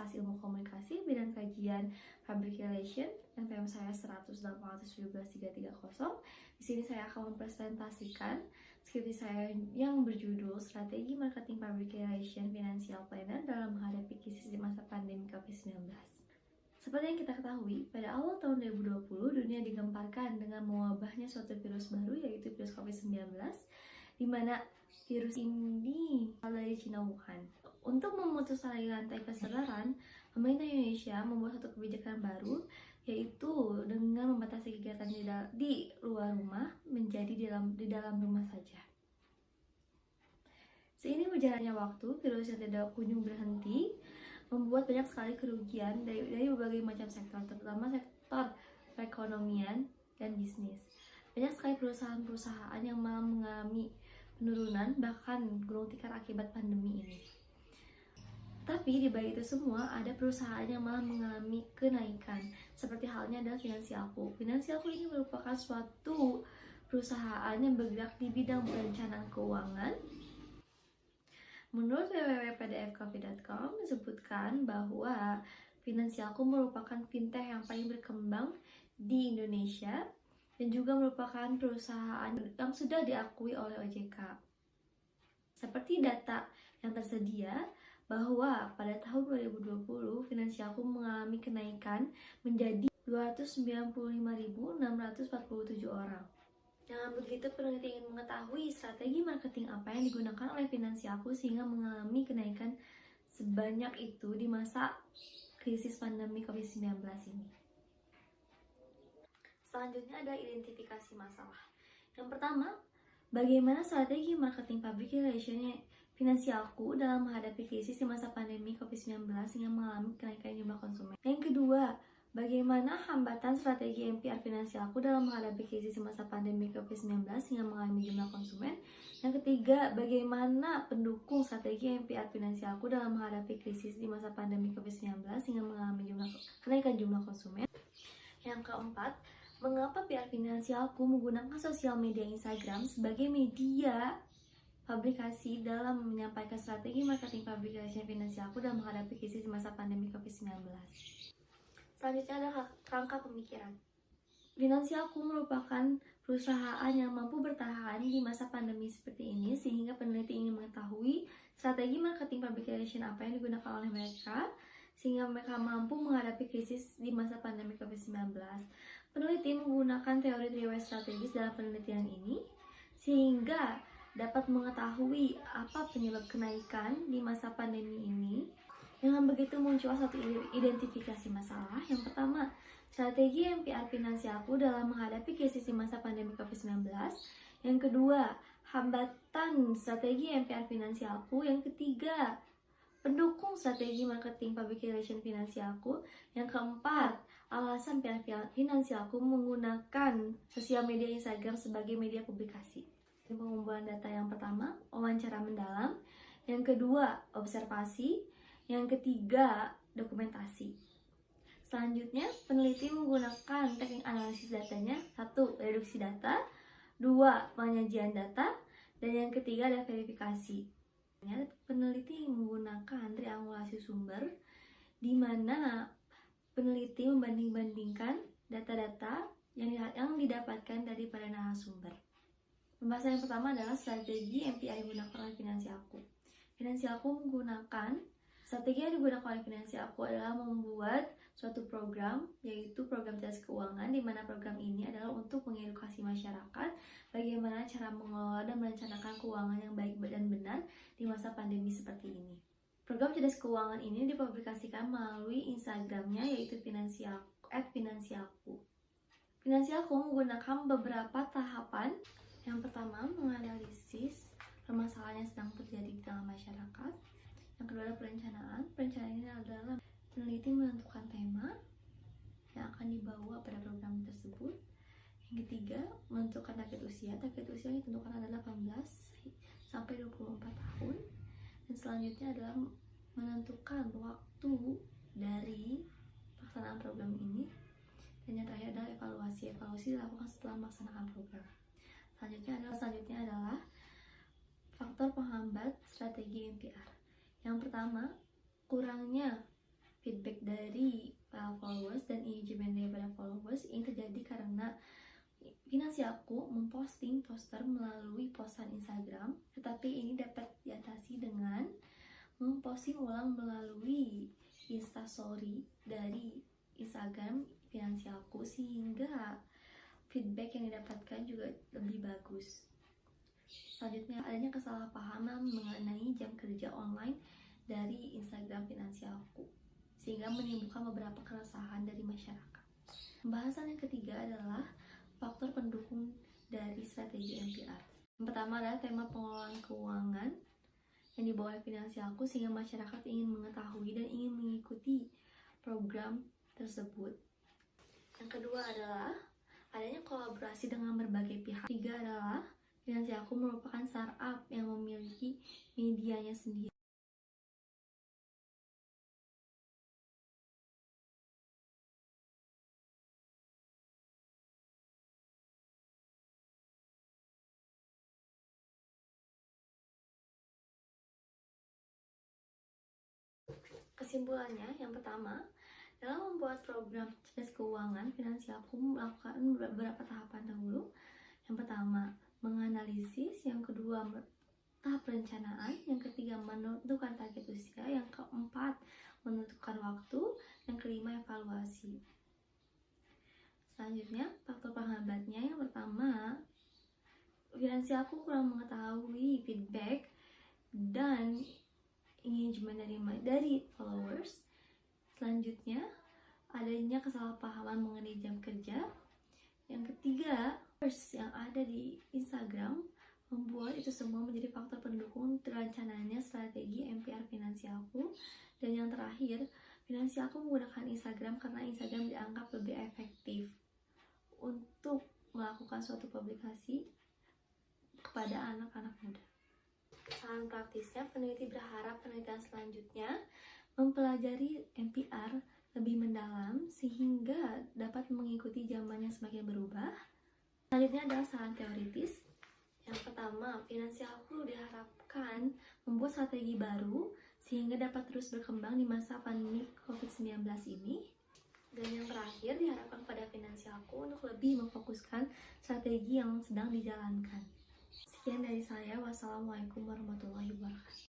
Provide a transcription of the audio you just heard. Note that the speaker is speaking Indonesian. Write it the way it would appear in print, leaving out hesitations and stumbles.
Fakultas Ilmu Komunikasi, bidang kajian Public Relation, NPM saya 100817330. Di sini saya akan mempresentasikan skripsi saya yang berjudul Strategi Marketing Public Relation Financial Planner dalam menghadapi krisis di masa pandemi COVID-19. Seperti yang kita ketahui, pada awal tahun 2020, dunia digemparkan dengan mewabahnya suatu virus baru, yaitu virus COVID-19, di mana virus ini berasal dari Cina Wuhan. Untuk memutus tali rantai penularan, pemerintah Indonesia membuat satu kebijakan baru, yaitu dengan membatasi kegiatan di luar rumah menjadi di dalam rumah saja. Seiring berjalannya waktu, virus yang tidak kunjung berhenti membuat banyak sekali kerugian dari berbagai macam sektor, terutama sektor perekonomian dan bisnis. Banyak sekali perusahaan-perusahaan yang malah mengalami penurunan, bahkan gulung tikar akibat pandemi ini. Tapi di balik itu semua, ada perusahaan yang malah mengalami kenaikan, seperti halnya adalah Finansialku. Finansialku ini merupakan suatu perusahaan yang bergerak di bidang perencanaan keuangan. Menurut www.pdfcoffee.com disebutkan bahwa Finansialku merupakan fintech yang paling berkembang di Indonesia dan juga merupakan perusahaan yang sudah diakui oleh OJK. Seperti data yang tersedia, bahwa pada tahun 2020 Finansialku mengalami kenaikan menjadi 295.647 orang. Dengan begitu, peneliti ingin mengetahui strategi marketing apa yang digunakan oleh Finansialku sehingga mengalami kenaikan sebanyak itu di masa krisis pandemi COVID-19 ini. Selanjutnya ada identifikasi masalah. Yang pertama, bagaimana strategi marketing public relation Finansialku dalam menghadapi krisis di masa pandemi COVID-19 hingga mengalami kenaikan jumlah konsumen. Yang kedua, bagaimana hambatan strategi MPR Finansialku dalam menghadapi krisis di masa pandemi COVID-19 hingga mengalami jumlah konsumen. Yang ketiga, bagaimana pendukung strategi MPR Finansialku dalam menghadapi krisis di masa pandemi COVID-19 hingga mengalami kenaikan jumlah konsumen. Yang keempat, mengapa PR Finansialku menggunakan sosial media Instagram sebagai media publikasi dalam menyampaikan strategi marketing public relation Finansialku dalam menghadapi krisis di masa pandemi COVID-19. Selanjutnya adalah kerangka pemikiran. Finansialku merupakan perusahaan yang mampu bertahan di masa pandemi seperti ini, sehingga peneliti ingin mengetahui strategi marketing public relation apa yang digunakan oleh mereka sehingga mereka mampu menghadapi krisis di masa pandemi COVID-19. Peneliti menggunakan teori 3W strategis dalam penelitian ini sehingga dapat mengetahui apa penyebab kenaikan di masa pandemi ini. Dengan begitu muncul satu identifikasi masalah. Yang pertama, strategi MPR Finansialku dalam menghadapi krisis di masa pandemi COVID-19. Yang kedua, hambatan strategi MPR Finansialku. Yang ketiga, pendukung strategi marketing public relation Finansialku. Yang keempat, alasan PR Finansialku menggunakan sosial media Instagram sebagai media publikasi. Pengumpulan data yang pertama, wawancara mendalam. Yang kedua, observasi. Yang ketiga, dokumentasi. Selanjutnya, peneliti menggunakan teknik analisis datanya. 1. Reduksi data. 2. Penyajian data. Dan yang ketiga ada verifikasi. Peneliti menggunakan triangulasi sumber, di mana peneliti membanding-bandingkan data-data yang didapatkan dari para narasumber. Pembahasan yang pertama adalah strategi MPR yang digunakan oleh Finansialku. Finansialku menggunakan strategi yang digunakan oleh Finansialku adalah membuat suatu program, yaitu program cerdas keuangan, di mana program ini adalah untuk mengedukasi masyarakat bagaimana cara mengelola dan merencanakan keuangan yang baik dan benar di masa pandemi seperti ini. Program cerdas keuangan ini dipublikasikan melalui Instagramnya, yaitu @finansialku. Finansialku menggunakan beberapa tahapan. Yang pertama, menganalisis permasalahan yang sedang terjadi di dalam masyarakat. Yang kedua adalah perencanaan. Perencanaan ini adalah peneliti menentukan tema yang akan dibawa pada program tersebut. Yang ketiga, menentukan target usia. Target usia yang ditentukan adalah 18 sampai 24 tahun. Dan selanjutnya adalah menentukan waktu dari pelaksanaan program ini. Dan yang terakhir adalah evaluasi. Evaluasi dilakukan setelah melaksanakan program. Selanjutnya adalah faktor penghambat strategi MPR. Yang pertama, kurangnya feedback dari followers dan engagement daripada followers ini terjadi karena finansialku memposting poster melalui postan Instagram, tetapi ini dapat diatasi dengan memposting ulang melalui Instastory dari Instagram finansialku, sehingga feedback yang didapatkan juga lebih bagus. Selanjutnya, adanya kesalahpahaman mengenai jam kerja online dari Instagram finansialku, sehingga menimbulkan beberapa keresahan dari masyarakat. Pembahasan yang ketiga adalah faktor pendukung dari strategi MPR. Yang pertama adalah tema pengelolaan keuangan yang dibawa oleh finansialku, sehingga masyarakat ingin mengetahui dan ingin mengikuti program tersebut. Yang kedua adalah adanya kolaborasi dengan berbagai pihak. Ketiga adalah finansialku merupakan startup yang memiliki medianya sendiri. Kesimpulannya, yang pertama, dalam membuat program cerdas keuangan, finansialku melakukan beberapa tahapan dahulu. Yang pertama, menganalisis. Yang kedua, tahap perencanaan. Yang ketiga, menentukan target usia. Yang keempat, menentukan waktu. Yang kelima, evaluasi. Selanjutnya, faktor penghambatnya. Yang pertama, finansialku kurang mengetahui feedback dan engagement dari followers. Selanjutnya, adanya kesalahpahaman mengenai jam kerja. Yang ketiga, yang ada di Instagram membuat itu semua menjadi faktor pendukung terencananya strategi MPR finansialku. Dan yang terakhir, finansialku menggunakan Instagram karena Instagram dianggap lebih efektif untuk melakukan suatu publikasi kepada anak-anak muda. Saran praktisnya, peneliti berharap penelitian selanjutnya mempelajari MPR lebih mendalam sehingga dapat mengikuti zaman yang semakin berubah. Selanjutnya adalah saran teoritis. Yang pertama, finansialku diharapkan membuat strategi baru sehingga dapat terus berkembang di masa pandemi COVID-19 ini. Dan yang terakhir, diharapkan pada finansialku untuk lebih memfokuskan strategi yang sedang dijalankan. Sekian dari saya. Wassalamualaikum warahmatullahi wabarakatuh.